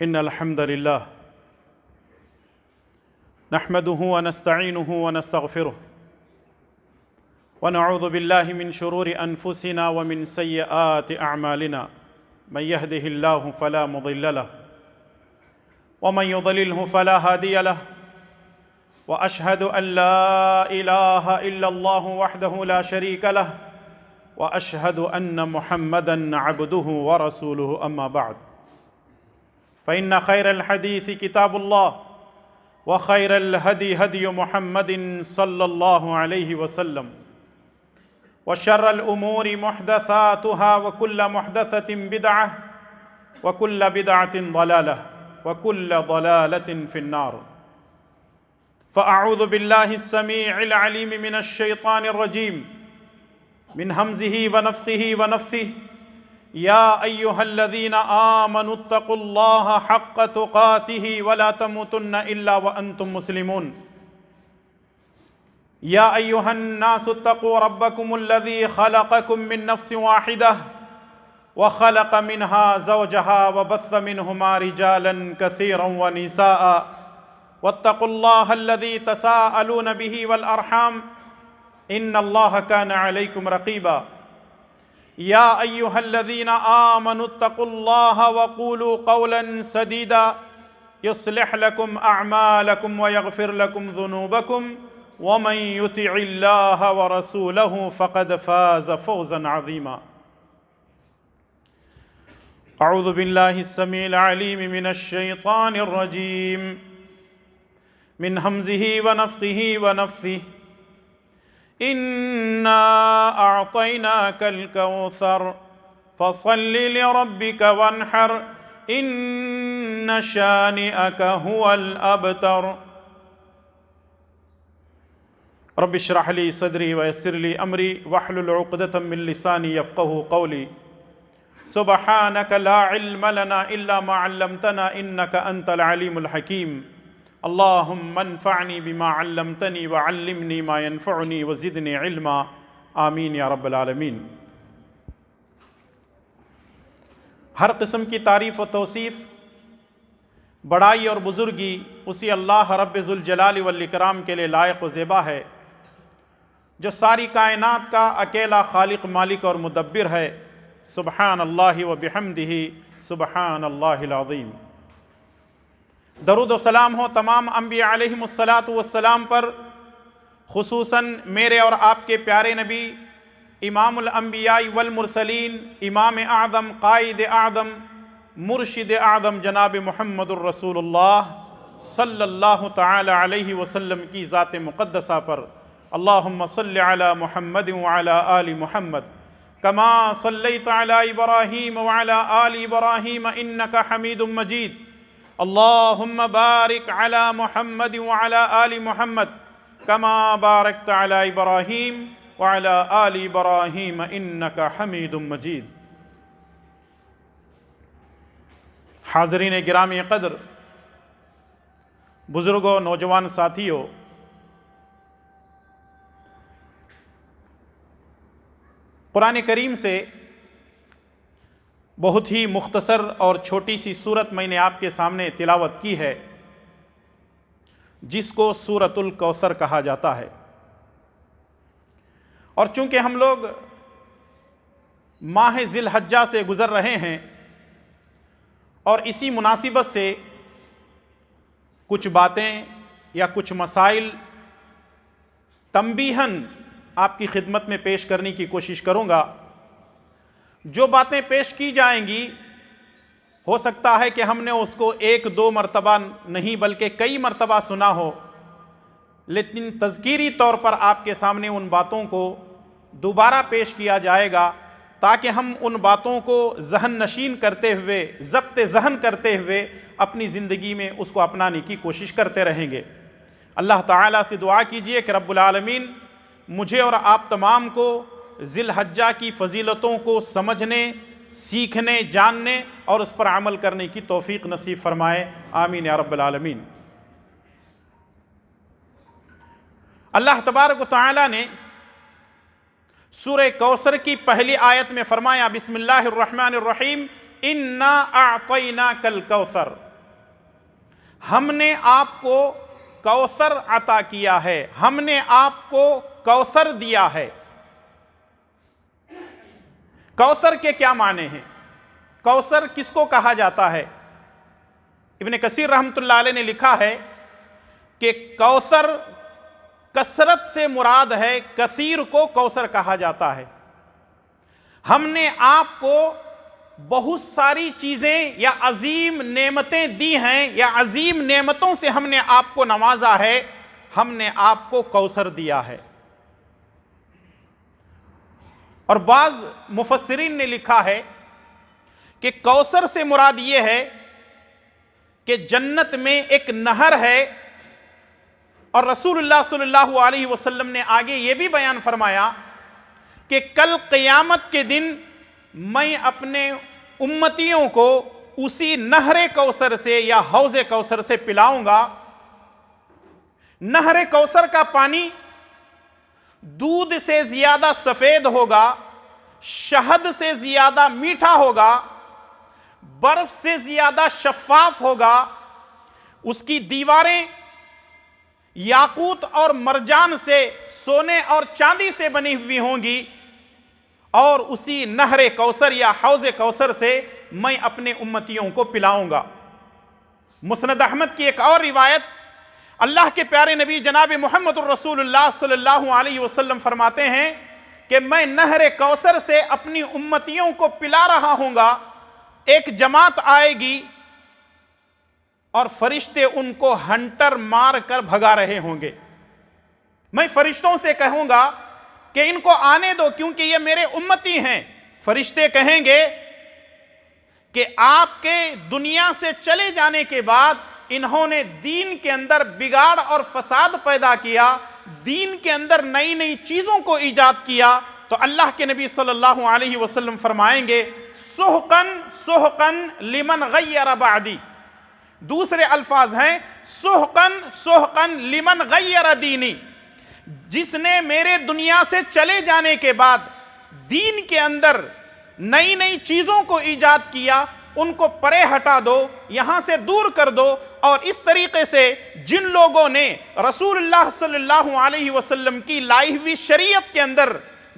إن الحمد لله نحمده ونستعينه ونستغفره ونعوذ بالله من شرور أنفسنا ومن سيئات أعمالنا من يهده الله فلا مضل له ومن يضلله فلا هادي له وأشهد أن لا إله إلا الله وحده لا شريك له وأشهد أن محمدًا عبده ورسوله أما بعد فإن خير الحديث كتاب الله وخير الهدي هدي محمد صلى الله عليه وسلم وشر الأمور محدثاتها وكل محدثة بدعة وكل بدعة ضلالة وكل ضلالة في النار فأعوذ بالله السميع العليم من الشيطان الرجيم من همزه ونفخه ونفثه يا أيها الذين آمنوا اتقوا الله حق تقاته ولا تموتن إلا وأنتم مسلمون يا أيها الناس اتقوا ربكم الذي خلقكم من نفس واحدة وخلق منها زوجها وبث منهما رجالا كثيرا ونساء واتقوا الله الذي تساءلون به والأرحام إن الله كان عليكم رقيبا يا أيها الذين آمنوا اتقوا الله وقولوا قولا سديدا يصلح لكم أعمالكم ويغفر لكم ذنوبكم ومن يطع الله ورسوله فقد فاز فوزا عظيما أعوذ بالله السميع العليم من الشيطان الرجيم من همزه ونفخه ونفثه إنا أعطيناك الكوثر فصل لربك وانحر إن شانئك هو الأبتر رب اشرح لي صدري ويسر لي أمري واحلل عقدة من لساني يفقهوا قولي سبحانك لا علم لنا إلا ما علمتنا إنك أنت العليم الحكيم اللهم انفعني بما علمتني وعلمني ما ينفعني وزدني علما آمین یا رب العالمین۔ ہر قسم کی تعریف و توصیف، بڑائی اور بزرگی اسی اللہ رب ذوالجلال والاکرام کے لیے لائق و زیبا ہے جو ساری کائنات کا اکیلا خالق، مالک اور مدبر ہے۔ سبحان اللہ و بحمدہ سبحان اللہ العظیم۔ درود و سلام ہو تمام انبیاء علیہم السلام پر، خصوصاً میرے اور آپ کے پیارے نبی امام الانبیاء والمرسلین، امام اعظم، قائد اعظم، مرشد اعظم جناب محمد الرسول اللہ صلی اللہ تعالی علیہ وسلم کی ذات مقدسہ پر۔ اللہم صلی علی محمد وعلی آل محمد کما صلیت علی ابراہیم وعلی آل ابراہیم انک حمید مجید۔ اللہم بارک علی محمد وعلی آل محمد کما بارکت علی ابراہیم وعلی آل ابراہیم انک حمید مجید۔ حاضرین گرامی قدر، بزرگوں، نوجوان ساتھیوں، قرآن کریم سے بہت ہی مختصر اور چھوٹی سی سورت میں نے آپ کے سامنے تلاوت کی ہے، جس کو سورۃ الکوثر کہا جاتا ہے۔ اور چونکہ ہم لوگ ماہ ذی الحجہ سے گزر رہے ہیں اور اسی مناسبت سے کچھ باتیں یا کچھ مسائل تنبیہاً آپ کی خدمت میں پیش کرنے کی کوشش کروں گا۔ جو باتیں پیش کی جائیں گی ہو سکتا ہے کہ ہم نے اس کو ایک دو مرتبہ نہیں بلکہ کئی مرتبہ سنا ہو، لیکن تذکیری طور پر آپ کے سامنے ان باتوں کو دوبارہ پیش کیا جائے گا تاکہ ہم ان باتوں کو ذہن نشین کرتے ہوئے، ضبط ذہن کرتے ہوئے اپنی زندگی میں اس کو اپنانے کی کوشش کرتے رہیں گے۔ اللہ تعالیٰ سے دعا کیجئے کہ رب العالمین مجھے اور آپ تمام کو ذی الحجہ کی فضیلتوں کو سمجھنے، سیکھنے، جاننے اور اس پر عمل کرنے کی توفیق نصیب فرمائے، آمین یا رب العالمین۔ اللہ تبارک و تعالیٰ نے سورہ کوثر کی پہلی آیت میں فرمایا، بسم اللہ الرحمن الرحیم، اِنَّا أَعْطَيْنَاكَ الْكَوْثَرَ۔ ہم نے آپ کو کوثر عطا کیا ہے، ہم نے آپ کو کوثر دیا ہے۔ کوثر کے کیا معنی ہیں؟ کوثر کس کو کہا جاتا ہے؟ ابن کثیر رحمۃ اللہ علیہ نے لکھا ہے کہ کوثر کثرت سے مراد ہے، کثیر کو کوثر کہا جاتا ہے۔ ہم نے آپ کو بہت ساری چیزیں یا عظیم نعمتیں دی ہیں، یا عظیم نعمتوں سے ہم نے آپ کو نوازا ہے، ہم نے آپ کو کوثر دیا ہے۔ اور بعض مفسرین نے لکھا ہے کہ کوثر سے مراد یہ ہے کہ جنت میں ایک نہر ہے، اور رسول اللہ صلی اللہ علیہ وسلم نے آگے یہ بھی بیان فرمایا کہ کل قیامت کے دن میں اپنے امتیوں کو اسی نہر کوثر سے یا حوض کوثر سے پلاؤں گا۔ نہر کوثر کا پانی دودھ سے زیادہ سفید ہوگا، شہد سے زیادہ میٹھا ہوگا، برف سے زیادہ شفاف ہوگا، اس کی دیواریں یاقوت اور مرجان سے، سونے اور چاندی سے بنی ہوئی ہوں گی، اور اسی نہر کوثر یا حوض کوثر سے میں اپنے امتیوں کو پلاؤں گا۔ مسند احمد کی ایک اور روایت، اللہ کے پیارے نبی جناب محمد الرسول اللہ صلی اللہ علیہ وسلم فرماتے ہیں کہ میں نہر کوثر سے اپنی امتیوں کو پلا رہا ہوں گا، ایک جماعت آئے گی اور فرشتے ان کو ہنٹر مار کر بھگا رہے ہوں گے۔ میں فرشتوں سے کہوں گا کہ ان کو آنے دو کیونکہ یہ میرے امتی ہیں۔ فرشتے کہیں گے کہ آپ کے دنیا سے چلے جانے کے بعد انہوں نے دین کے اندر بگاڑ اور فساد پیدا کیا، دین کے اندر نئی نئی چیزوں کو ایجاد کیا۔ تو اللہ کے نبی صلی اللہ علیہ وسلم فرمائیں گے سحقن سحقن لمن غیر بعدی، دوسرے الفاظ ہیں سحقن سحقن لمن غیر دینی، جس نے میرے دنیا سے چلے جانے کے بعد دین کے اندر نئی نئی چیزوں کو ایجاد کیا، ان کو پرے ہٹا دو، یہاں سے دور کر دو۔ اور اس طریقے سے جن لوگوں نے رسول اللہ صلی اللہ علیہ وسلم کی لائی ہوئی شریعت کے اندر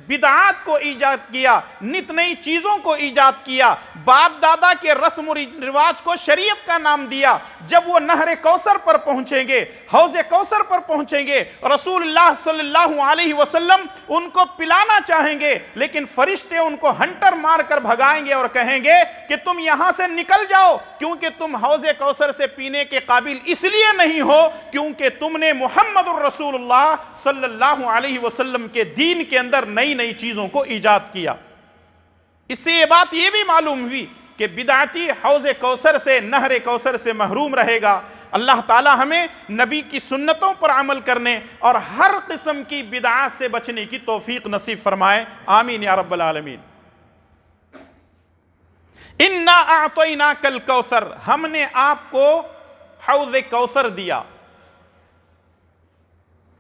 بدعات کو ایجاد کیا، نت نئی چیزوں کو ایجاد کیا، باپ دادا کے رسم و رواج کو شریعت کا نام دیا، جب وہ نہر کوثر پر پہنچیں گے، حوض کوثر پر پہنچیں گے، رسول اللہ صلی اللہ علیہ وسلم ان کو پلانا چاہیں گے، لیکن فرشتے ان کو ہنٹر مار کر بھگائیں گے اور کہیں گے کہ تم یہاں سے نکل جاؤ، کیونکہ تم حوض کوثر سے پینے کے قابل اس لیے نہیں ہو کیونکہ تم نے محمد الرسول اللہ صلی اللہ علیہ وسلم کے دین کے اندر نئی نئی چیزوں کو ایجاد کیا۔ اس سے یہ بات یہ بھی معلوم ہوئی کہ بدعتی حوض کوثر سے، نہر کوثر سے محروم رہے گا۔ اللہ تعالی ہمیں نبی کی سنتوں پر عمل کرنے اور ہر قسم کی بدعات سے بچنے کی توفیق نصیب فرمائے، آمین یا رب العالمین۔ اِنَّا أَعْطَيْنَاكَ الْكَوْثَرَ، ہم نے آپ کو حوض کوثر دیا۔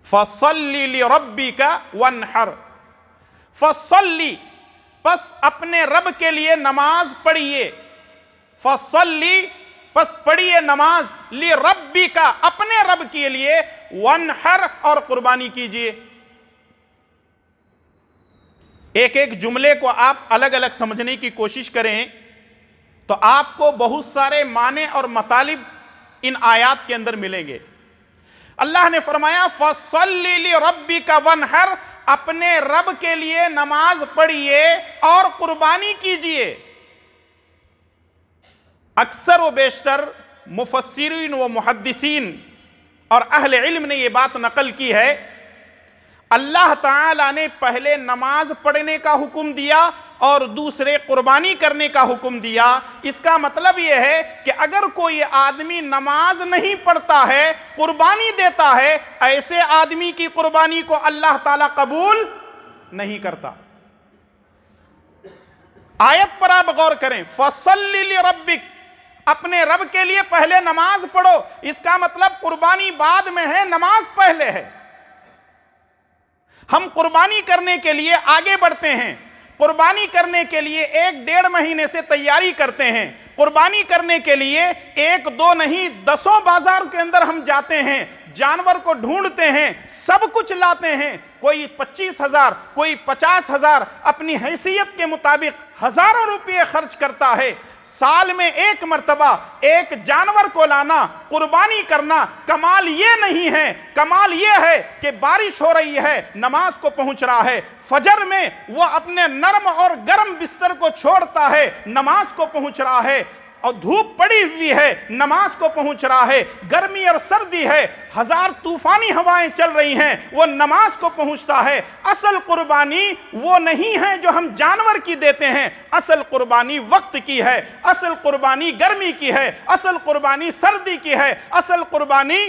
فَصَلِّ لِرَبِّكَ وَانْحَرْ، فَصَلِّ، پس اپنے رب کے لیے نماز پڑھیے، فَصَلِّ، پس پڑھیے نماز، لِرَبِّكَ، اپنے رب کے لیے، وَانْحَرْ، اور قربانی کیجئے۔ ایک ایک جملے کو آپ الگ الگ سمجھنے کی کوشش کریں تو آپ کو بہت سارے معنی اور مطالب ان آیات کے اندر ملیں گے۔ اللہ نے فرمایا فَصَلِّ لِرَبِّكَ وَانْحَرْ، اپنے رب کے لیے نماز پڑھیے اور قربانی کیجئے۔ اکثر و بیشتر مفسرین و محدثین اور اہل علم نے یہ بات نقل کی ہے، اللہ تعالیٰ نے پہلے نماز پڑھنے کا حکم دیا اور دوسرے قربانی کرنے کا حکم دیا۔ اس کا مطلب یہ ہے کہ اگر کوئی آدمی نماز نہیں پڑھتا ہے، قربانی دیتا ہے، ایسے آدمی کی قربانی کو اللہ تعالیٰ قبول نہیں کرتا۔ آیت پر آپ غور کریں، فَصَلِّ لِرَبِّكَ، اپنے رب کے لیے پہلے نماز پڑھو، اس کا مطلب قربانی بعد میں ہے، نماز پہلے ہے۔ ہم قربانی کرنے کے لیے آگے بڑھتے ہیں، قربانی کرنے کے لیے 1-1.5 مہینے سے تیاری کرتے ہیں، قربانی کرنے کے لیے 1-2 نہیں 10 بازار کے اندر ہم جاتے ہیں، جانور کو ڈھونڈتے ہیں، سب کچھ لاتے ہیں، کوئی 25,000 کوئی 50,000 اپنی حیثیت کے مطابق ہزاروں روپے خرچ کرتا ہے۔ سال میں 1 مرتبہ ایک جانور کو لانا، قربانی کرنا، کمال یہ نہیں ہے، کمال یہ ہے کہ بارش ہو رہی ہے، نماز کو پہنچ رہا ہے، فجر میں وہ اپنے نرم اور گرم بستر کو چھوڑتا ہے، نماز کو پہنچ رہا ہے، اور دھوپ پڑی ہوئی ہے، نماز کو پہنچ رہا ہے، گرمی اور سردی ہے، 1000 طوفانی ہوائیں چل رہی ہیں، وہ نماز کو پہنچتا ہے۔ اصل قربانی وہ نہیں ہے جو ہم جانور کی دیتے ہیں، اصل قربانی وقت کی ہے، اصل قربانی گرمی کی ہے، اصل قربانی سردی کی ہے، اصل قربانی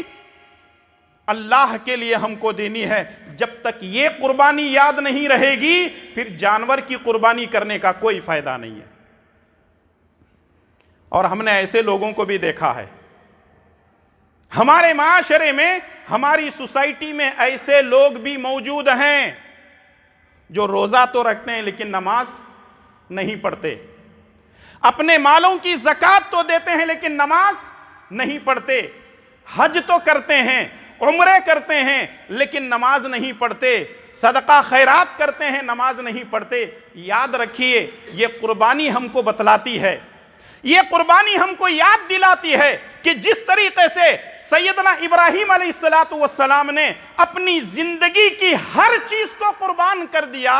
اللہ کے لیے ہم کو دینی ہے۔ جب تک یہ قربانی یاد نہیں رہے گی، پھر جانور کی قربانی کرنے کا کوئی فائدہ نہیں ہے۔ اور ہم نے ایسے لوگوں کو بھی دیکھا ہے، ہمارے معاشرے میں، ہماری سوسائٹی میں ایسے لوگ بھی موجود ہیں جو روزہ تو رکھتے ہیں لیکن نماز نہیں پڑھتے، اپنے مالوں کی زکوٰۃ تو دیتے ہیں لیکن نماز نہیں پڑھتے، حج تو کرتے ہیں، عمرے کرتے ہیں لیکن نماز نہیں پڑھتے، صدقہ خیرات کرتے ہیں، نماز نہیں پڑھتے۔ یاد رکھیے، یہ قربانی ہم کو بتلاتی ہے، یہ قربانی ہم کو یاد دلاتی ہے کہ جس طریقے سے سیدنا ابراہیم علیہ السلام نے اپنی زندگی کی ہر چیز کو قربان کر دیا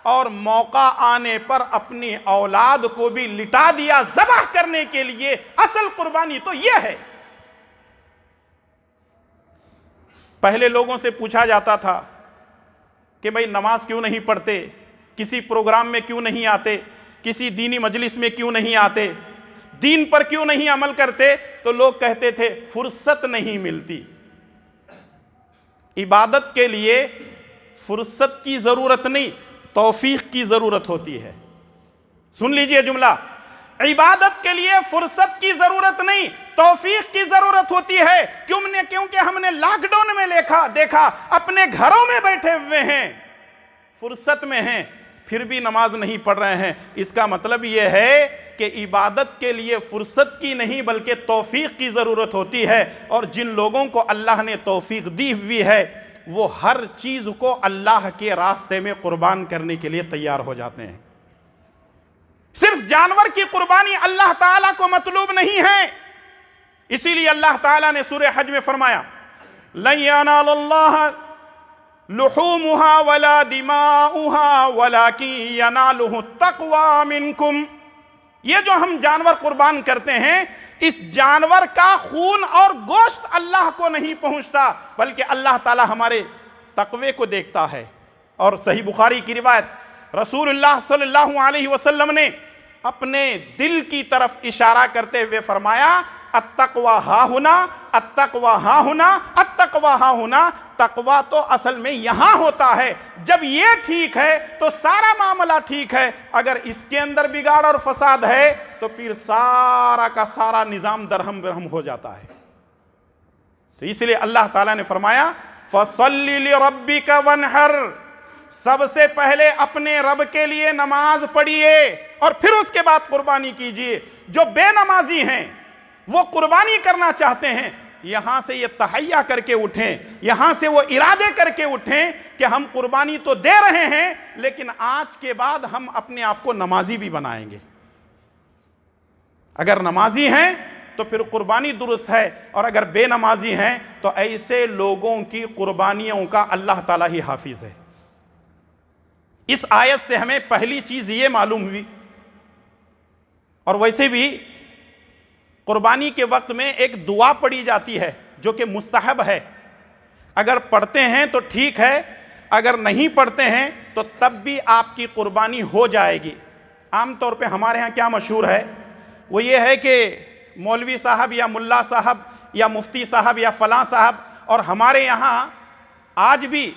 اور موقع آنے پر اپنی اولاد کو بھی لٹا دیا ذبح کرنے کے لیے، اصل قربانی تو یہ ہے۔ پہلے لوگوں سے پوچھا جاتا تھا کہ بھئی نماز کیوں نہیں پڑھتے، کسی پروگرام میں کیوں نہیں آتے، کسی دینی مجلس میں کیوں نہیں آتے، دین پر کیوں نہیں عمل کرتے، تو لوگ کہتے تھے فرصت نہیں ملتی۔ عبادت کے لیے فرصت کی ضرورت نہیں، توفیق کی ضرورت ہوتی ہے۔ سن لیجئے جملہ، عبادت کے لیے فرصت کی ضرورت نہیں، توفیق کی ضرورت ہوتی ہے۔ کیونکہ ہم نے لاک ڈاؤن میں دیکھا اپنے گھروں میں بیٹھے ہوئے ہیں، فرصت میں ہیں، پھر بھی نماز نہیں پڑھ رہے ہیں۔ اس کا مطلب یہ ہے کہ عبادت کے لیے فرصت کی نہیں بلکہ توفیق کی ضرورت ہوتی ہے، اور جن لوگوں کو اللہ نے توفیق دی ہوئی ہے وہ ہر چیز کو اللہ کے راستے میں قربان کرنے کے لیے تیار ہو جاتے ہیں۔ صرف جانور کی قربانی اللہ تعالیٰ کو مطلوب نہیں ہے، اسی لیے اللہ تعالیٰ نے سورہ حج میں فرمایا لَن يَنَالَ اللَّهَ لُحُومُهَا وَلَا دِمَاؤُهَا وَلَكِن يَنَالُهُ التَّقْوَى مِنكُمْ۔ یہ جو ہم جانور قربان کرتے ہیں، اس جانور کا خون اور گوشت اللہ کو نہیں پہنچتا، بلکہ اللہ تعالیٰ ہمارے تقوی کو دیکھتا ہے۔ اور صحیح بخاری کی روایت، رسول اللہ صلی اللہ علیہ وسلم نے اپنے دل کی طرف اشارہ کرتے ہوئے فرمایا التقوی ہاہنا، التقوی ہاہنا، التقوی ہاہنا۔ تقوی تو اصل میں یہاں ہوتا ہے، جب یہ ٹھیک ہے تو سارا معاملہ ٹھیک ہے، اگر اس کے اندر بگاڑ اور فساد ہے تو پھر سارا کا سارا نظام درہم برہم ہو جاتا ہے۔ تو اس لیے اللہ تعالیٰ نے فرمایا فَصَلِّ لِرَبِّكَ وَانْحَرْ، سب سے پہلے اپنے رب کے لیے نماز پڑھیے اور پھر اس کے بعد قربانی کیجئے۔ جو بے نمازی ہیں وہ قربانی کرنا چاہتے ہیں، یہاں سے یہ تہیہ کر کے اٹھیں، یہاں سے وہ ارادے کر کے اٹھیں کہ ہم قربانی تو دے رہے ہیں لیکن آج کے بعد ہم اپنے آپ کو نمازی بھی بنائیں گے۔ اگر نمازی ہیں تو پھر قربانی درست ہے، اور اگر بے نمازی ہیں تو ایسے لوگوں کی قربانیوں کا اللہ تعالیٰ ہی حافظ ہے۔ اس آیت سے ہمیں پہلی چیز یہ معلوم ہوئی، اور ویسے بھی قربانی کے وقت میں ایک دعا پڑھی جاتی ہے جو کہ مستحب ہے، اگر پڑھتے ہیں تو ٹھیک ہے، اگر نہیں پڑھتے ہیں تو تب بھی آپ کی قربانی ہو جائے گی۔ عام طور پہ ہمارے ہاں کیا مشہور ہے، وہ یہ ہے کہ مولوی صاحب یا ملا صاحب یا مفتی صاحب یا فلاں صاحب، اور ہمارے یہاں آج بھی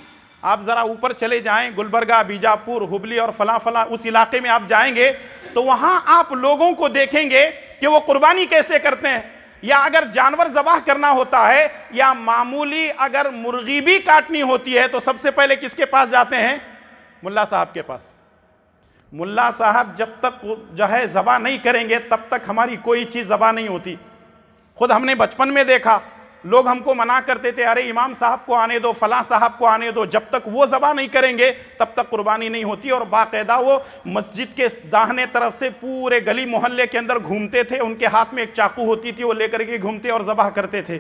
آپ ذرا اوپر چلے جائیں، گلبرگہ، بیجاپور، ہبلی اور فلاں فلاں اس علاقے میں آپ جائیں گے تو وہاں آپ لوگوں کو دیکھیں گے کہ وہ قربانی کیسے کرتے ہیں، یا اگر جانور ذبح کرنا ہوتا ہے یا معمولی اگر مرغی بھی کاٹنی ہوتی ہے تو سب سے پہلے کس کے پاس جاتے ہیں؟ ملا صاحب کے پاس۔ ملا صاحب جب تک جو ہے ذبح نہیں کریں گے تب تک ہماری کوئی چیز ذبح نہیں ہوتی. خود ہم نے بچپن میں دیکھا لوگ ہم کو منع کرتے تھے، ارے امام صاحب کو آنے دو، فلاں صاحب کو آنے دو، جب تک وہ ذبح نہیں کریں گے تب تک قربانی نہیں ہوتی. اور باقاعدہ وہ مسجد کے داہنے طرف سے پورے گلی محلے کے اندر گھومتے تھے، ان کے ہاتھ میں ایک چاقو ہوتی تھی، وہ لے کر کے گھومتے اور ذبح کرتے تھے.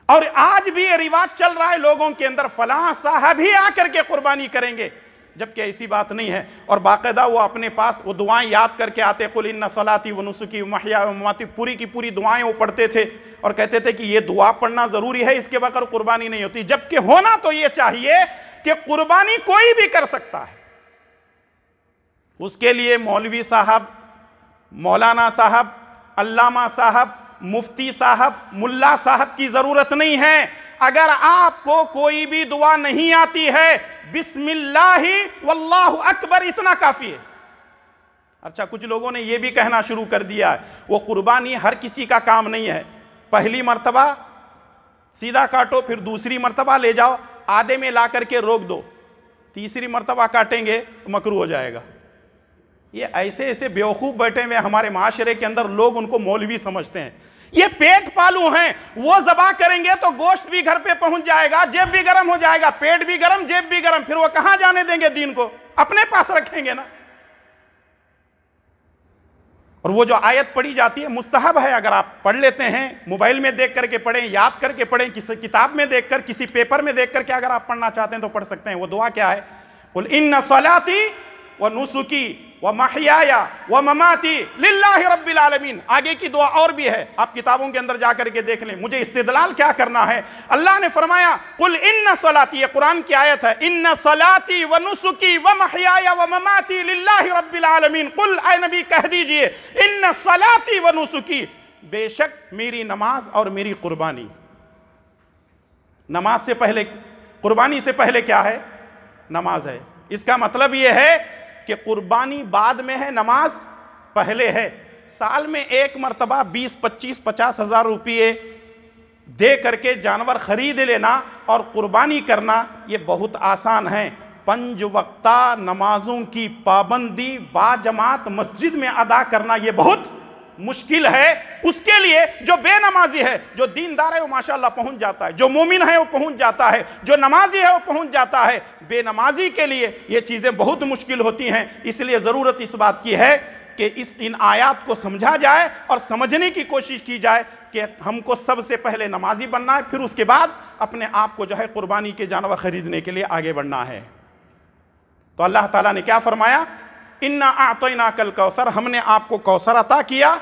اور آج بھی یہ رواج چل رہا ہے لوگوں کے اندر، فلاں صاحب ہی آ کر کے قربانی کریں گے، جبکہ ایسی بات نہیں ہے. اور باقاعدہ وہ اپنے پاس وہ دعائیں یاد کر کے آتے، قل ان صلاتی و نسکی و محیای و مماتی، پوری کی پوری دعائیں وہ پڑھتے تھے اور کہتے تھے کہ یہ دعا پڑھنا ضروری ہے، اس کے بغیر قربانی نہیں ہوتی. جبکہ ہونا تو یہ چاہیے کہ قربانی کوئی بھی کر سکتا ہے، اس کے لیے مولوی صاحب، مولانا صاحب، علامہ صاحب، مفتی صاحب، ملا صاحب کی ضرورت نہیں ہے. اگر آپ کو کوئی بھی دعا نہیں آتی ہے، بسم اللہ واللہ اکبر اتنا کافی ہے. اچھا، کچھ لوگوں نے یہ بھی کہنا شروع کر دیا ہے وہ قربانی ہر کسی کا کام نہیں ہے، پہلی مرتبہ سیدھا کاٹو، پھر دوسری مرتبہ لے جاؤ آدھے میں لا کر کے روک دو، تیسری مرتبہ کاٹیں گے مکروہ ہو جائے گا. یہ ایسے ایسے بیوقوف بیٹھے ہوئے ہمارے معاشرے کے اندر، لوگ ان کو مولوی سمجھتے ہیں. یہ پیٹ پالو ہیں، وہ ذبح کریں گے تو گوشت بھی گھر پہ پہنچ جائے گا، جیب بھی گرم ہو جائے گا، پیٹ بھی گرم، جیب بھی گرم، پھر وہ کہاں جانے دیں گے دین کو؟ اپنے پاس رکھیں گے نا. اور وہ جو آیت پڑھی جاتی ہے مستحب ہے، اگر آپ پڑھ لیتے ہیں، موبائل میں دیکھ کر کے پڑھیں، یاد کر کے پڑھیں، کسی کتاب میں دیکھ کر، کسی پیپر میں دیکھ کر کے اگر آپ پڑھنا چاہتے ہیں تو پڑھ سکتے ہیں. وہ دعا کیا ہے؟ قل ان صلاتی و نسکی و محیای و مماتی للہ رب العالمین. آگے کی دعا اور بھی ہے، آپ کتابوں کے اندر جا کر کے دیکھ لیں. مجھے استدلال کیا کرنا ہے؟ اللہ نے فرمایا قل ان صلاتی، یہ قرآن کی آیت ہے، ان صلاتی و نسکی و محیای و مماتی للہ رب العالمین. قل اے نبی کہہ دیجئے ان صلاتی و نسکی، بے شک میری نماز اور میری قربانی. نماز سے پہلے، قربانی سے پہلے کیا ہے؟ نماز ہے. اس کا مطلب یہ ہے کہ قربانی بعد میں ہے، نماز پہلے ہے. سال میں ایک مرتبہ 20 25 50 ہزار روپیے دے کر کے جانور خرید لینا اور قربانی کرنا یہ بہت آسان ہے. 5 وقتہ نمازوں کی پابندی با جماعت مسجد میں ادا کرنا یہ بہت مشکل ہے. اس کے لیے جو بے نمازی ہے، جو دیندار ہے وہ ماشاءاللہ پہنچ جاتا ہے، جو مومن ہے وہ پہنچ جاتا ہے، جو نمازی ہے وہ پہنچ جاتا ہے. بے نمازی کے لیے یہ چیزیں بہت مشکل ہوتی ہیں. اس لیے ضرورت اس بات کی ہے کہ ان آیات کو سمجھا جائے اور سمجھنے کی کوشش کی جائے کہ ہم کو سب سے پہلے نمازی بننا ہے، پھر اس کے بعد اپنے آپ کو جو ہے قربانی کے جانور خریدنے کے لیے آگے بڑھنا ہے. تو اللہ تعالیٰ نے کیا فرمایا؟ اِنَّا أَعْطَيْنَاكَ الْكَوْثَرَ، ہم نے آپ کو کوثر عطا کیا.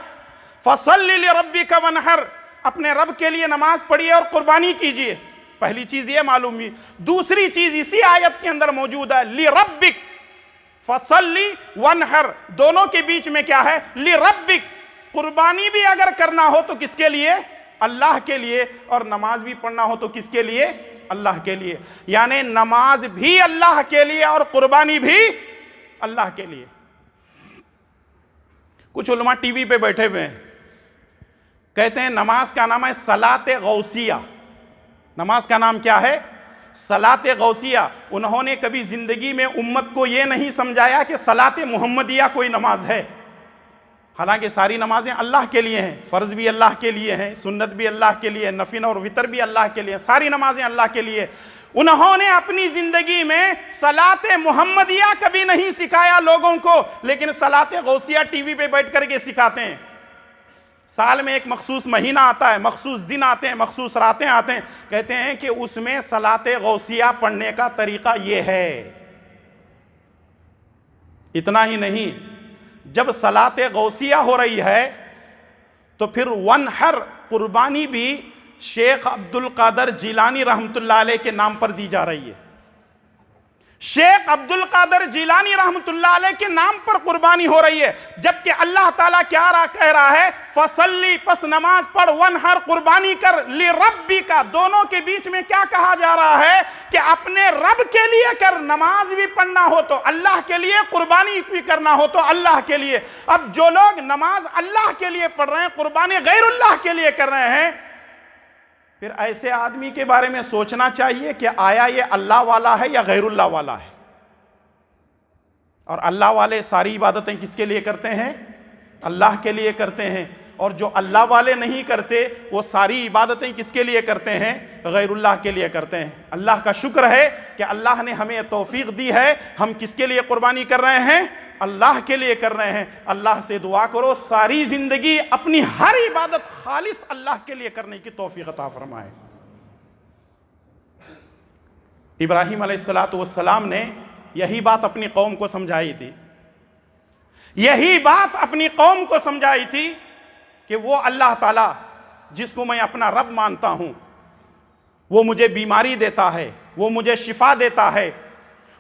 فَصَلِّ لِرَبِّكَ وَانْحَرْ، اپنے رب کے لیے نماز پڑھیے اور قربانی کیجئے. پہلی چیز یہ معلوم ہوئی. دوسری چیز اسی آیت کے اندر موجود ہے، لِرَبِّكَ فَصَلِّ وَانْحَرْ، دونوں کے بیچ میں کیا ہے؟ لِرَبِّكَ. قربانی بھی اگر کرنا ہو تو کس کے لیے؟ اللہ کے لیے. اور نماز بھی پڑھنا ہو تو کس کے لیے؟ اللہ کے لیے. یعنی نماز بھی اللہ کے لیے اور قربانی بھی اللہ کے لیے. کچھ علماء ٹی وی پہ بیٹھے ہوئے ہیں، کہتے ہیں نماز کا نام ہے صلاۃ غوثیہ. نماز کا نام کیا ہے؟ صلاۃ غوثیہ. انہوں نے کبھی زندگی میں امت کو یہ نہیں سمجھایا کہ صلاۃ محمدیہ کوئی نماز ہے. حالانکہ ساری نمازیں اللہ کے لیے ہیں، فرض بھی اللہ کے لیے ہیں، سنت بھی اللہ کے لیے، نفل اور وتر بھی اللہ کے لیے، ساری نمازیں اللہ کے لیے. انہوں نے اپنی زندگی میں صلاۃ محمدیہ کبھی نہیں سکھایا لوگوں کو، لیکن صلاۃ غوثیہ ٹی وی پہ بیٹھ کر کے سکھاتے ہیں. سال میں ایک مخصوص مہینہ آتا ہے، مخصوص دن آتے ہیں، مخصوص راتیں آتے ہیں، کہتے ہیں کہ اس میں صلاۃ غوثیہ پڑھنے کا طریقہ یہ ہے. اتنا ہی نہیں، جب صلاۃ غوثیہ ہو رہی ہے تو پھر وانحر، قربانی بھی شیخ عبد القادر جیلانی رحمت اللہ علیہ کے نام پر دی جا رہی ہے. شیخ عبد القادر جیلانی رحمت اللہ علیہ کے نام پر قربانی ہو رہی ہے، جبکہ اللہ تعالیٰ کیا کہہ رہا ہے؟ فصلی، پس نماز پڑھ، وانحر، قربانی کر، لربک. دونوں کے بیچ میں کیا کہا جا رہا ہے کہ اپنے رب کے لیے کر. نماز بھی پڑھنا ہو تو اللہ کے لیے، قربانی بھی کرنا ہو تو اللہ کے لیے. اب جو لوگ نماز اللہ کے لیے پڑھ رہے ہیں، قربانی غیر اللہ کے لیے کر رہے ہیں، پھر ایسے آدمی کے بارے میں سوچنا چاہیے کہ آیا یہ اللہ والا ہے یا غیر اللہ والا ہے. اور اللہ والے ساری عبادتیں کس کے لیے کرتے ہیں؟ اللہ کے لیے کرتے ہیں. اور جو اللہ والے نہیں کرتے وہ ساری عبادتیں کس کے لیے کرتے ہیں؟ غیر اللہ کے لیے کرتے ہیں. اللہ کا شکر ہے کہ اللہ نے ہمیں توفیق دی ہے. ہم کس کے لیے قربانی کر رہے ہیں؟ اللہ کے لیے کر رہے ہیں. اللہ سے دعا کرو ساری زندگی اپنی ہر عبادت خالص اللہ کے لیے کرنے کی توفیق عطا فرمائے. ابراہیم علیہ السلام نے یہی بات اپنی قوم کو سمجھائی تھی. یہی بات اپنی قوم کو سمجھائی تھی کہ وہ اللہ تعالیٰ جس کو میں اپنا رب مانتا ہوں، وہ مجھے بیماری دیتا ہے، وہ مجھے شفا دیتا ہے،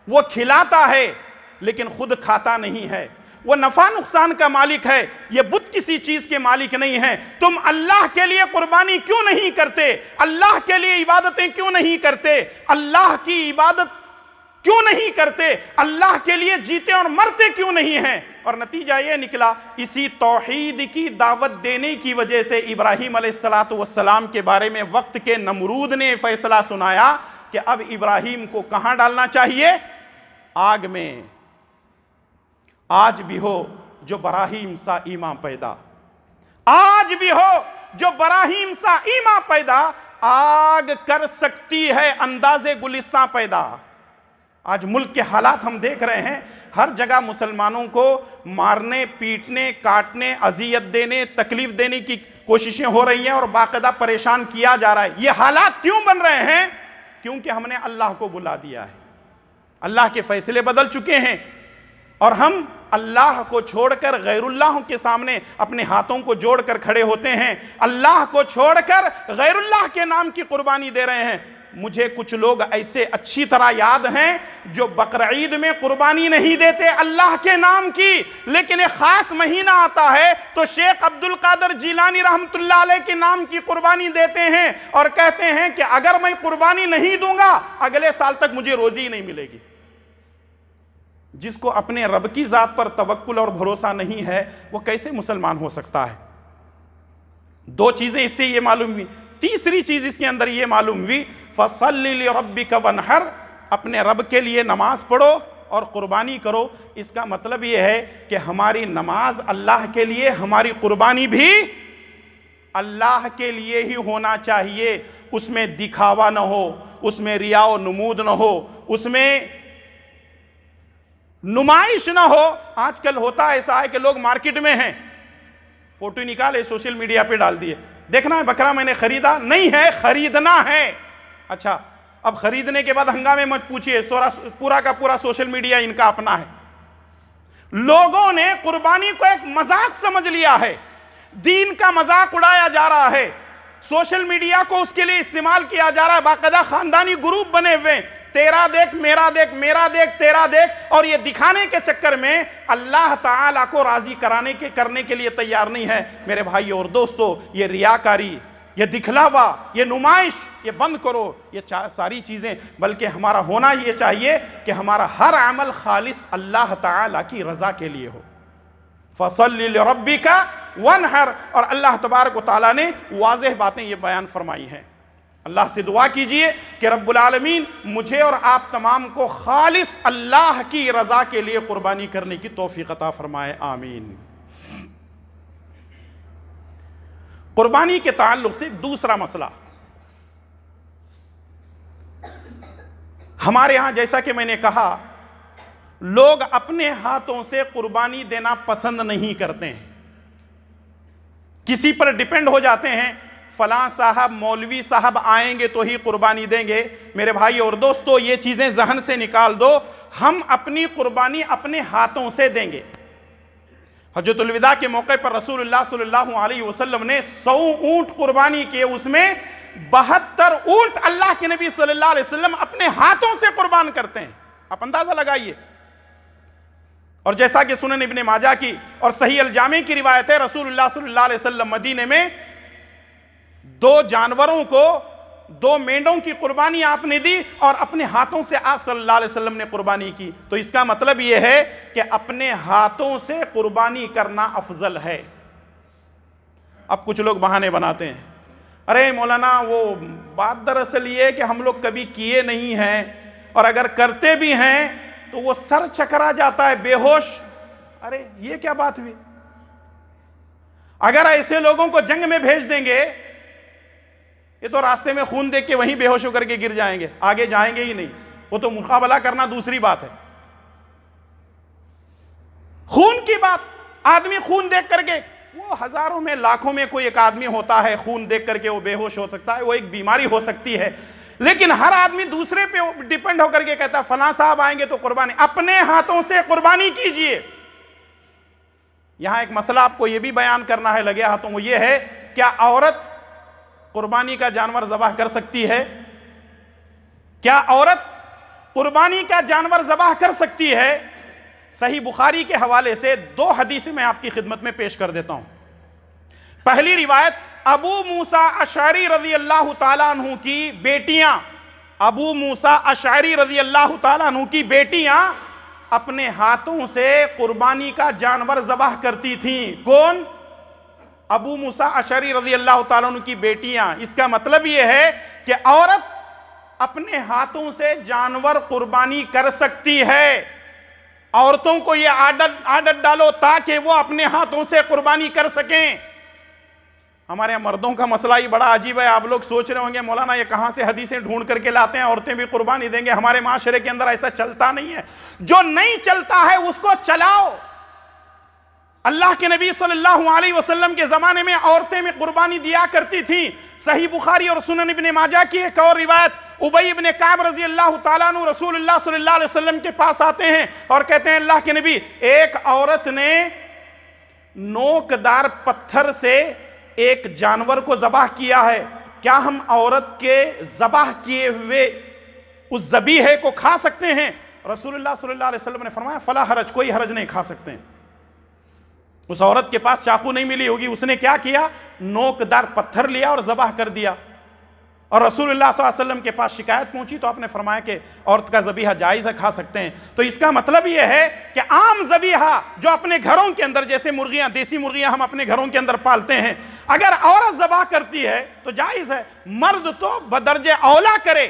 وہ کھلاتا ہے لیکن خود کھاتا نہیں ہے، وہ نفع نقصان کا مالک ہے. یہ بت کسی چیز کے مالک نہیں ہے. تم اللہ کے لیے قربانی کیوں نہیں کرتے؟ اللہ کے لیے عبادتیں کیوں نہیں کرتے؟ اللہ کی عبادت کیوں نہیں کرتے؟ اللہ کے لیے جیتے اور مرتے کیوں نہیں ہیں؟ اور نتیجہ یہ نکلا، اسی توحید کی دعوت دینے کی وجہ سے ابراہیم علیہ السلام کے بارے میں وقت کے نمرود نے فیصلہ سنایا کہ اب ابراہیم کو کہاں ڈالنا چاہیے؟ آگ میں. آج بھی ہو جو براہیم سا ایمان پیدا، آج بھی ہو جو براہیم سا ایمان پیدا، آگ کر سکتی ہے انداز گلستان پیدا. آج ملک کے حالات ہم دیکھ رہے ہیں، ہر جگہ مسلمانوں کو مارنے، پیٹنے، کاٹنے، اذیت دینے، تکلیف دینے کی کوششیں ہو رہی ہیں اور باقاعدہ پریشان کیا جا رہا ہے. یہ حالات کیوں بن رہے ہیں؟ کیونکہ ہم نے اللہ کو بلا دیا ہے. اللہ کے فیصلے بدل چکے ہیں اور ہم اللہ کو چھوڑ کر غیر اللہ کے سامنے اپنے ہاتھوں کو جوڑ کر کھڑے ہوتے ہیں. اللہ کو چھوڑ کر غیر اللہ کے نام کی قربانی دے رہے ہیں. مجھے کچھ لوگ ایسے اچھی طرح یاد ہیں جو بقرعید میں قربانی نہیں دیتے اللہ کے نام کی، لیکن ایک خاص مہینہ آتا ہے تو شیخ عبد القادر جیلانی رحمت اللہ علیہ کے نام کی قربانی دیتے ہیں اور کہتے ہیں کہ اگر میں قربانی نہیں دوں گا اگلے سال تک مجھے روزی نہیں ملے گی. جس کو اپنے رب کی ذات پر توکل اور بھروسہ نہیں ہے وہ کیسے مسلمان ہو سکتا ہے؟ دو چیزیں اس سے یہ معلوم ہوئی. تیسری چیز اس کے اندر یہ معلوم ہوئی، فَصَلِّ لِرَبِّكَ وَانْحَرْ، اپنے رب کے لیے نماز پڑھو اور قربانی کرو. اس کا مطلب یہ ہے کہ ہماری نماز اللہ کے لیے، ہماری قربانی بھی اللہ کے لیے ہی ہونا چاہیے. اس میں دکھاوا نہ ہو، اس میں ریا و نمود نہ ہو، اس میں نمائش نہ ہو. آج کل ہوتا ایسا ہے کہ لوگ مارکیٹ میں ہیں، فوٹو نکالے سوشل میڈیا پہ ڈال دیے، دیکھنا ہے بکرا میں نے خریدا نہیں ہے، خریدنا ہے. اچھا اب خریدنے کے بعد ہنگامے مت پوچھئے، پورا کا پورا سوشل میڈیا ان کا اپنا ہے. لوگوں نے قربانی کو ایک مذاق سمجھ لیا ہے، دین کا مذاق اڑایا جا رہا ہے، سوشل میڈیا کو اس کے لیے استعمال کیا جا رہا ہے. باقاعدہ خاندانی گروپ بنے ہوئے، تیرا دیکھ میرا دیکھ میرا دیکھ تیرا دیکھ، اور یہ دکھانے کے چکر میں اللہ تعالیٰ کو راضی کرنے کے لیے تیار نہیں ہے. میرے بھائی اور دوستو، یہ ریاکاری، یہ دکھلاوا، یہ نمائش، یہ بند کرو. یہ ساری چیزیں، بلکہ ہمارا ہونا یہ چاہیے کہ ہمارا ہر عمل خالص اللہ تعالیٰ کی رضا کے لیے ہو. فَصَلِّ لِرَبِّكَ وَانْحَرْ، اور اللہ تبارک و تعالیٰ نے واضح باتیں یہ بیان فرمائی ہیں. اللہ سے دعا کیجئے کہ رب العالمین مجھے اور آپ تمام کو خالص اللہ کی رضا کے لیے قربانی کرنے کی توفیق عطا فرمائے. آمین. قربانی کے تعلق سے ایک دوسرا مسئلہ، ہمارے ہاں جیسا کہ میں نے کہا، لوگ اپنے ہاتھوں سے قربانی دینا پسند نہیں کرتے ہیں. کسی پر ڈیپینڈ ہو جاتے ہیں، فلاں صاحب مولوی صاحب آئیں گے تو ہی قربانی دیں گے. میرے بھائی اور دوستو، یہ چیزیں ذہن سے نکال دو. ہم اپنی قربانی اپنے ہاتھوں سے دیں گے. حجۃ الوداع کے موقع پر رسول اللہ صلی اللہ علیہ وسلم نے 100 اونٹ قربانی کیے، اس میں 72 اونٹ اللہ کے نبی صلی اللہ علیہ وسلم اپنے ہاتھوں سے قربان کرتے ہیں. آپ اندازہ لگائیے. اور جیسا کہ سنن ابن ماجہ کی اور صحیح الجامع کی روایت ہے، رسول اللہ صلی اللہ علیہ وسلم مدینے میں 2 جانوروں کو، 2 مینڈوں کی قربانی آپ نے دی اور اپنے ہاتھوں سے آپ صلی اللہ علیہ وسلم نے قربانی کی. تو اس کا مطلب یہ ہے کہ اپنے ہاتھوں سے قربانی کرنا افضل ہے. اب کچھ لوگ بہانے بناتے ہیں، ارے مولانا وہ بات دراصل یہ ہے کہ ہم لوگ کبھی کیے نہیں ہیں، اور اگر کرتے بھی ہیں تو وہ سر چکرا جاتا ہے، بے ہوش. ارے یہ کیا بات ہوئی؟ اگر ایسے لوگوں کو جنگ میں بھیج دیں گے، یہ تو راستے میں خون دیکھ کے وہیں بے ہوش ہو کر کے گر جائیں گے، آگے جائیں گے ہی نہیں. وہ تو مقابلہ کرنا دوسری بات ہے. خون کی بات، آدمی خون دیکھ کر کے، وہ ہزاروں میں لاکھوں میں کوئی ایک آدمی ہوتا ہے خون دیکھ کر کے وہ بے ہوش ہو سکتا ہے، وہ ایک بیماری ہو سکتی ہے. لیکن ہر آدمی دوسرے پہ ڈیپینڈ ہو کر کے کہتا ہے فلاں صاحب آئیں گے تو قربانی. اپنے ہاتھوں سے قربانی کیجئے. یہاں ایک مسئلہ آپ کو یہ بھی بیان کرنا ہے لگے ہاتھوں، وہ یہ ہے کیا عورت قربانی کا جانور ذبح کر سکتی ہے؟ کیا عورت قربانی کا جانور ذبح کر سکتی ہے؟ صحیح بخاری کے حوالے سے 2 حدیثیں میں آپ کی خدمت میں پیش کر دیتا ہوں. پہلی روایت ابو موسیٰ اشعری رضی اللہ تعالیٰ عنہ کی بیٹیاں، ابو موسیٰ اشعری رضی اللہ تعالیٰ عنہ کی بیٹیاں اپنے ہاتھوں سے قربانی کا جانور ذبح کرتی تھیں. کون؟ ابو موسیٰ اشعری رضی اللہ تعالیٰ عنہ کی بیٹیاں. اس کا مطلب یہ ہے کہ عورت اپنے ہاتھوں سے جانور قربانی کر سکتی ہے. عورتوں کو یہ عادت ڈالو تاکہ وہ اپنے ہاتھوں سے قربانی کر سکیں. ہمارے یہاں مردوں کا مسئلہ ہی بڑا عجیب ہے. آپ لوگ سوچ رہے ہوں گے مولانا یہ کہاں سے حدیثیں ڈھونڈ کر کے لاتے ہیں، عورتیں بھی قربانی دیں گے. ہمارے معاشرے کے اندر ایسا چلتا نہیں ہے. جو نہیں چلتا ہے اس کو چلاؤ. اللہ کے نبی صلی اللہ علیہ وسلم کے زمانے میں عورتیں میں قربانی دیا کرتی تھیں. صحیح بخاری اور سنن ابن ماجہ کی ایک اور روایت، ابی ابن کعب رضی اللہ تعالیٰ عنہ رسول اللہ صلی اللہ علیہ وسلم کے پاس آتے ہیں اور کہتے ہیں اللہ کے نبی، ایک عورت نے نوکدار پتھر سے ایک جانور کو ذبح کیا ہے، کیا ہم عورت کے ذبح کیے ہوئے اس ذبیحے کو کھا سکتے ہیں؟ رسول اللہ صلی اللہ علیہ وسلم نے فرمایا فلا حرج، کوئی حرج نہیں، کھا سکتے ہیں. اس عورت کے پاس چاقو نہیں ملی ہوگی، اس نے کیا کیا؟ نوکدار پتھر لیا اور ذبح کر دیا. اور رسول اللہ صلی اللہ علیہ وسلم کے پاس شکایت پہنچی تو آپ نے فرمایا کہ عورت کا ذبیحہ جائز ہے، کھا سکتے ہیں. تو اس کا مطلب یہ ہے کہ عام ذبیحہ جو اپنے گھروں کے اندر، جیسے مرغیاں، دیسی مرغیاں ہم اپنے گھروں کے اندر پالتے ہیں، اگر عورت ذبح کرتی ہے تو جائز ہے. مرد تو بدرجہ اولا کرے،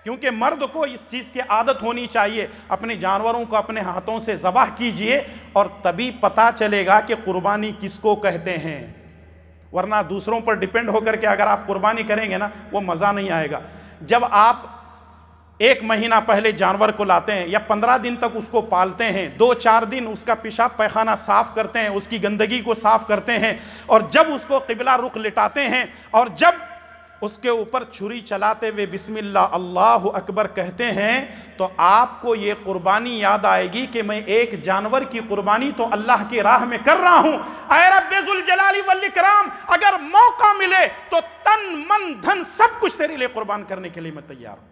کیونکہ مرد کو اس چیز کی عادت ہونی چاہیے. اپنے جانوروں کو اپنے ہاتھوں سے ذبح کیجئے اور تبھی پتہ چلے گا کہ قربانی کس کو کہتے ہیں. ورنہ دوسروں پر ڈیپینڈ ہو کر کے اگر آپ قربانی کریں گے نا، وہ مزہ نہیں آئے گا. جب آپ 1 مہینہ پہلے جانور کو لاتے ہیں یا 15 دن تک اس کو پالتے ہیں، 2-4 دن اس کا پیشاب پیخانہ صاف کرتے ہیں، اس کی گندگی کو صاف کرتے ہیں، اور جب اس کو قبلہ رخ لٹاتے ہیں اور جب اس کے اوپر چھری چلاتے ہوئے بسم اللہ اللہ اکبر کہتے ہیں، تو آپ کو یہ قربانی یاد آئے گی کہ میں ایک جانور کی قربانی تو اللہ کی راہ میں کر رہا ہوں. اے رب ذوالجلال والاکرام، اگر موقع ملے تو تن من دھن سب کچھ تیرے لیے قربان کرنے کے لیے میں تیار ہوں.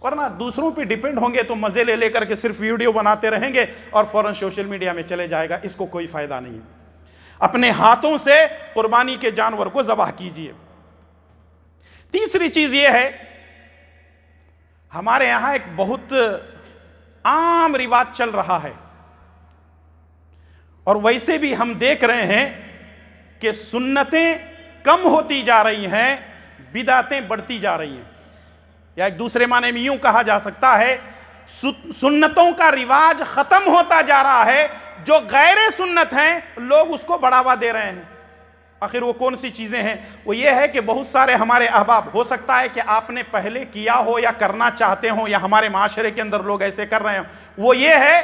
ورنہ دوسروں پہ ڈیپینڈ ہوں گے تو مزے لے کر کے صرف ویڈیو بناتے رہیں گے اور فوراً سوشل میڈیا میں چلے جائے گا. اس کو کوئی فائدہ نہیں. اپنے ہاتھوں سے قربانی کے جانور کو ذبح کیجئے. تیسری چیز یہ ہے، ہمارے یہاں ایک بہت عام رواج چل رہا ہے، اور ویسے بھی ہم دیکھ رہے ہیں کہ سنتیں کم ہوتی جا رہی ہیں، بدعتیں بڑھتی جا رہی ہیں. یا ایک دوسرے معنی میں یوں کہا جا سکتا ہے، سنتوں کا رواج ختم ہوتا جا رہا ہے، جو غیر سنت ہیں لوگ اس کو بڑھاوا دے رہے ہیں. آخر وہ کون سی چیزیں ہیں؟ وہ یہ ہے کہ بہت سارے ہمارے احباب، ہو سکتا ہے کہ آپ نے پہلے کیا ہو یا کرنا چاہتے ہوں یا ہمارے معاشرے کے اندر لوگ ایسے کر رہے ہیں، وہ یہ ہے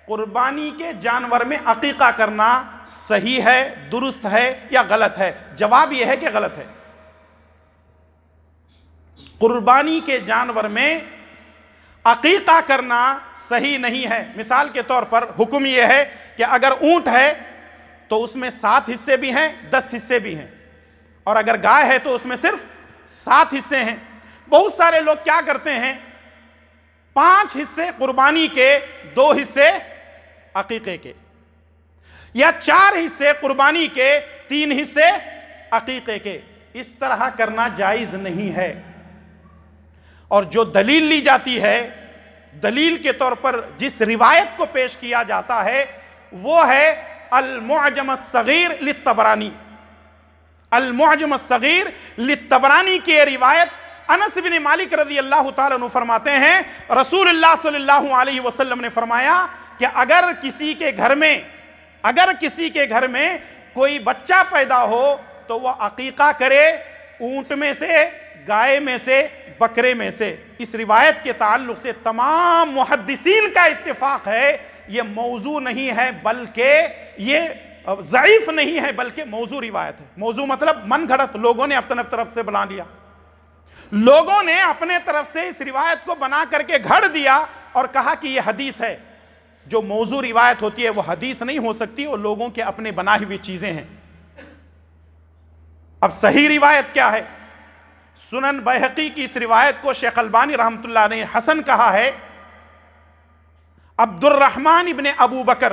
قربانی کے جانور میں عقیقہ کرنا صحیح ہے، درست ہے یا غلط ہے؟ جواب یہ ہے کہ غلط ہے. قربانی کے جانور میں عقیقہ کرنا صحیح نہیں ہے. مثال کے طور پر حکم یہ ہے کہ اگر اونٹ ہے تو اس میں 7 حصے بھی ہیں، 10 حصے بھی ہیں، اور اگر گائے ہے تو اس میں صرف 7 حصے ہیں. بہت سارے لوگ کیا کرتے ہیں، 5 حصے قربانی کے، 2 حصے عقیقے کے، یا 4 حصے قربانی کے، 3 حصے عقیقے کے. اس طرح کرنا جائز نہیں ہے. اور جو دلیل لی جاتی ہے، دلیل کے طور پر جس روایت کو پیش کیا جاتا ہے وہ ہے المعجم الصغیر للطبرانی. المعجم الصغیر للطبرانی کی روایت انس بن مالک رضی اللہ تعالیٰ عنہ فرماتے ہیں رسول اللہ صلی اللہ علیہ وسلم نے فرمایا کہ اگر کسی کے گھر میں کوئی بچہ پیدا ہو تو وہ عقیقہ کرے، اونٹ میں سے، گائے میں سے، بکرے میں سے۔ اس روایت کے تعلق سے تمام محدثین کا اتفاق ہے، یہ موضوع نہیں ہے بلکہ یہ ضعیف نہیں ہے بلکہ موضوع روایت ہے۔ موضوع مطلب من گھڑت، لوگوں نے اپنے طرف سے بنا لیا، لوگوں نے اپنے طرف سے اس روایت کو بنا کر کے گھڑ دیا اور کہا کہ یہ حدیث ہے۔ جو موضوع روایت ہوتی ہے وہ حدیث نہیں ہو سکتی، وہ لوگوں کے اپنے بنائی ہوئی چیزیں ہیں۔ اب صحیح روایت کیا ہے؟ سنن بیہقی کی اس روایت کو شیخ البانی رحمۃ اللہ نے حسن کہا ہے۔ عبد الرحمن ابن ابو بکر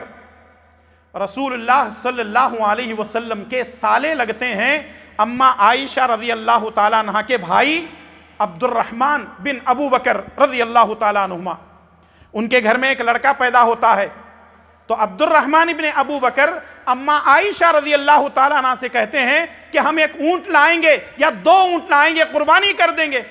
رسول اللہ صلی اللہ علیہ وسلم کے سالے لگتے ہیں، اما عائشہ رضی اللہ تعالیٰ عنہ کے بھائی عبد الرحمن بن ابو بکر رضی اللہ تعالیٰ عنہما، ان کے گھر میں ایک لڑکا پیدا ہوتا ہے تو عبد الرحمن ابن ابو بکر اما عائشہ رضی اللہ تعالیٰ عنہ سے کہتے ہیں کہ ہم ایک اونٹ لائیں گے یا 2 اونٹ لائیں گے، قربانی کر دیں گے۔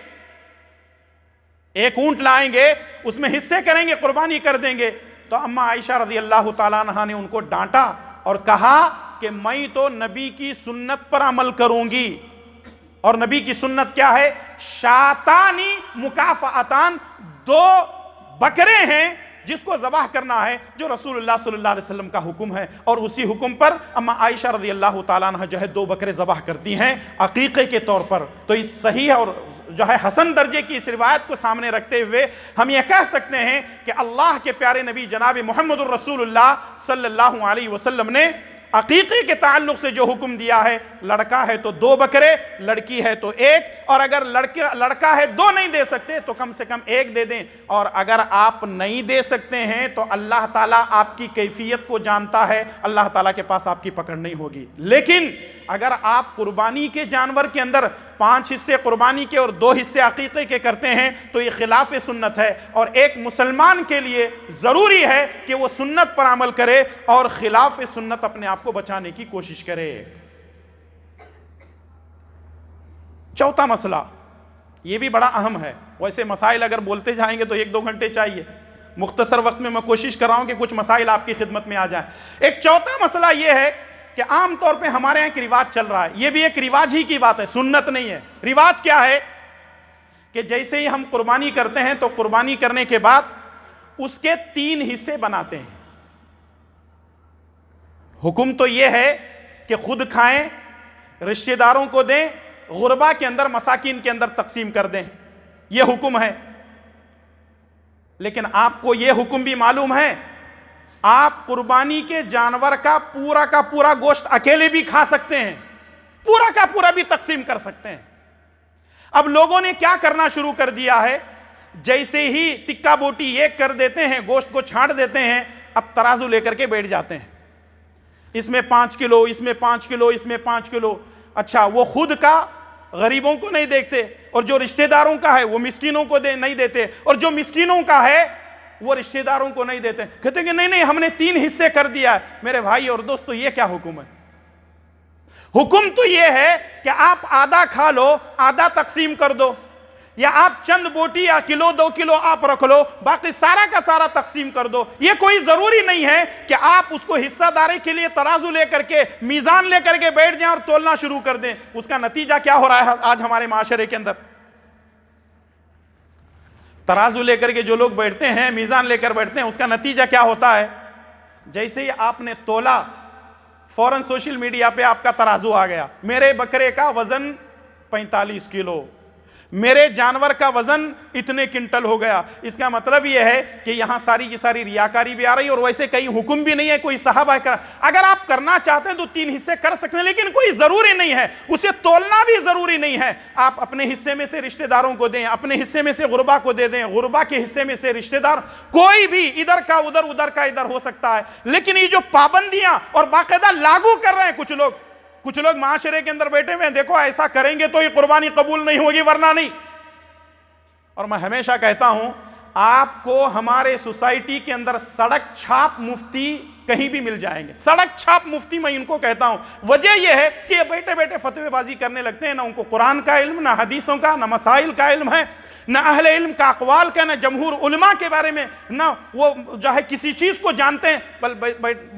ایک اونٹ لائیں گے، اس میں حصے کریں گے، قربانی کر دیں گے۔ تو اما عائشہ رضی اللہ تعالیٰ عنہ نے ان کو ڈانٹا اور کہا کہ میں تو نبی کی سنت پر عمل کروں گی، اور نبی کی سنت کیا ہے؟ شاتانی مکافعتان، 2 بکرے ہیں جس کو ذبح کرنا ہے، جو رسول اللہ صلی اللہ علیہ وسلم کا حکم ہے، اور اسی حکم پر اما عائشہ رضی اللہ تعالیٰ عنہ جو ہے 2 بکرے ذبح کرتی ہیں عقیقے کے طور پر۔ تو اس صحیح اور جو ہے حسن درجے کی اس روایت کو سامنے رکھتے ہوئے ہم یہ کہہ سکتے ہیں کہ اللہ کے پیارے نبی جناب محمد الرسول اللہ صلی اللہ علیہ وسلم نے عقیقے کے تعلق سے جو حکم دیا ہے، لڑکا ہے تو 2 بکرے، لڑکی ہے تو 1، اور اگر لڑکا ہے 2 نہیں دے سکتے تو کم سے کم 1 دے دیں، اور اگر آپ نہیں دے سکتے ہیں تو اللہ تعالیٰ آپ کی کیفیت کو جانتا ہے، اللہ تعالیٰ کے پاس آپ کی پکڑ نہیں ہوگی۔ لیکن اگر آپ قربانی کے جانور کے اندر 5 حصے قربانی کے اور 2 حصے عقیقے کے کرتے ہیں تو یہ خلاف سنت ہے، اور ایک مسلمان کے لیے ضروری ہے کہ وہ سنت پر عمل کرے اور خلاف سنت اپنے آپ کو بچانے کی کوشش کرے۔ چوتھا مسئلہ، یہ بھی بڑا اہم ہے، ویسے مسائل اگر بولتے جائیں گے تو 1-2 گھنٹے چاہیے، مختصر وقت میں کوشش کر رہا ہوں کہ کچھ مسائل آپ کی خدمت میں آ جائیں۔ ایک چوتھا مسئلہ یہ ہے کہ عام طور پہ ہمارے یہاں ایک رواج چل رہا ہے، یہ بھی ایک رواج ہی کی بات ہے، سنت نہیں ہے۔ رواج کیا ہے کہ جیسے ہی ہم قربانی کرتے ہیں تو قربانی کرنے کے بعد اس کے 3 حصے بناتے ہیں۔ حکم تو یہ ہے کہ خود کھائیں، رشتہ داروں کو دیں، غربا کے اندر، مساکین کے اندر تقسیم کر دیں، یہ حکم ہے۔ لیکن آپ کو یہ حکم بھی معلوم ہے، آپ قربانی کے جانور کا پورا گوشت اکیلے بھی کھا سکتے ہیں، پورا کا پورا بھی تقسیم کر سکتے ہیں۔ اب لوگوں نے کیا کرنا شروع کر دیا ہے، جیسے ہی تکا بوٹی 1 کر دیتے ہیں، گوشت کو چھانٹ دیتے ہیں، اب ترازو لے کر کے بیٹھ جاتے ہیں، اس میں 5 کلو، اس میں 5 کلو، اس میں 5 کلو۔ اچھا، وہ خود کا غریبوں کو نہیں دیکھتے، اور جو رشتہ داروں کا ہے وہ مسکینوں کو نہیں دیتے، اور جو مسکینوں کا ہے وہ رشتہ داروں کو نہیں دیتے، کہتے ہیں کہ نہیں ہم نے 3 حصے کر دیا ہے۔ میرے بھائی اور دوستو، یہ کیا حکم ہے؟ حکم تو یہ ہے کہ آپ آدھا کھا لو، آدھا تقسیم کر دو، یا آپ چند بوٹی یا کلو 2 کلو آپ رکھ لو، باقی سارا کا سارا تقسیم کر دو۔ یہ کوئی ضروری نہیں ہے کہ آپ اس کو حصہ داری کے لیے ترازو لے کر کے، میزان لے کر کے بیٹھ جائیں اور تولنا شروع کر دیں۔ اس کا نتیجہ کیا ہو رہا ہے آج ہمارے معاشرے کے اندر؟ ترازو لے کر کے جو لوگ بیٹھتے ہیں، میزان لے کر بیٹھتے ہیں، اس کا نتیجہ کیا ہوتا ہے؟ جیسے ہی آپ نے تولا، فوراً سوشل میڈیا پہ آپ کا ترازو آ گیا، میرے بکرے کا وزن 45 کلو، میرے جانور کا وزن اتنے کنٹل ہو گیا۔ اس کا مطلب یہ ہے کہ یہاں ساری کی ساری ریاکاری بھی آ رہی ہے، اور ویسے کئی حکم بھی نہیں ہے، کوئی صحابہ کر، اگر آپ کرنا چاہتے ہیں تو 3 حصے کر سکتے ہیں، لیکن کوئی ضروری نہیں ہے، اسے تولنا بھی ضروری نہیں ہے۔ آپ اپنے حصے میں سے رشتہ داروں کو دیں، اپنے حصے میں سے غربا کو دے دیں، غربا کے حصے میں سے رشتہ دار، کوئی بھی ادھر کا ادھر، ادھر کا ادھر ہو سکتا ہے۔ لیکن یہ جو پابندیاں اور باقاعدہ لاگو کر رہے ہیں کچھ لوگ معاشرے کے اندر بیٹھے ہوئے ہیں، دیکھو ایسا کریں گے تو یہ قربانی قبول نہیں ہوگی ورنہ نہیں۔ اور میں ہمیشہ کہتا ہوں، آپ کو ہمارے سوسائٹی کے اندر سڑک چھاپ مفتی کہیں بھی مل جائیں گے. سڑک چھاپ مفتی میں ان کو کہتا ہوں. وجہ یہ ہے کہ یہ بیٹھے بیٹھے فتوے بازی کرنے لگتے ہیں. نہ ان کو قرآن کا علم، نہ حدیثوں کا، نہ مسائل کا علم ہے، نہ اہل علم کا اقوال کا، نہ جمہور علماء کے بارے میں، نہ وہ جو ہے کسی چیز کو جانتے ہیں.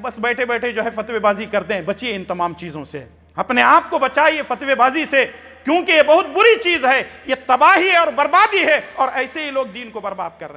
بس بیٹھے بیٹھے جو ہے فتوے بازی کرتے ہیں. بچیے ان تمام چیزوں سے، اپنے آپ کو بچائیے فتوے بازی سے، کیونکہ یہ بہت بری چیز ہے. یہ تباہی ہے اور بربادی ہے، اور ایسے ہی لوگ دین کو برباد کر رہے ہیں.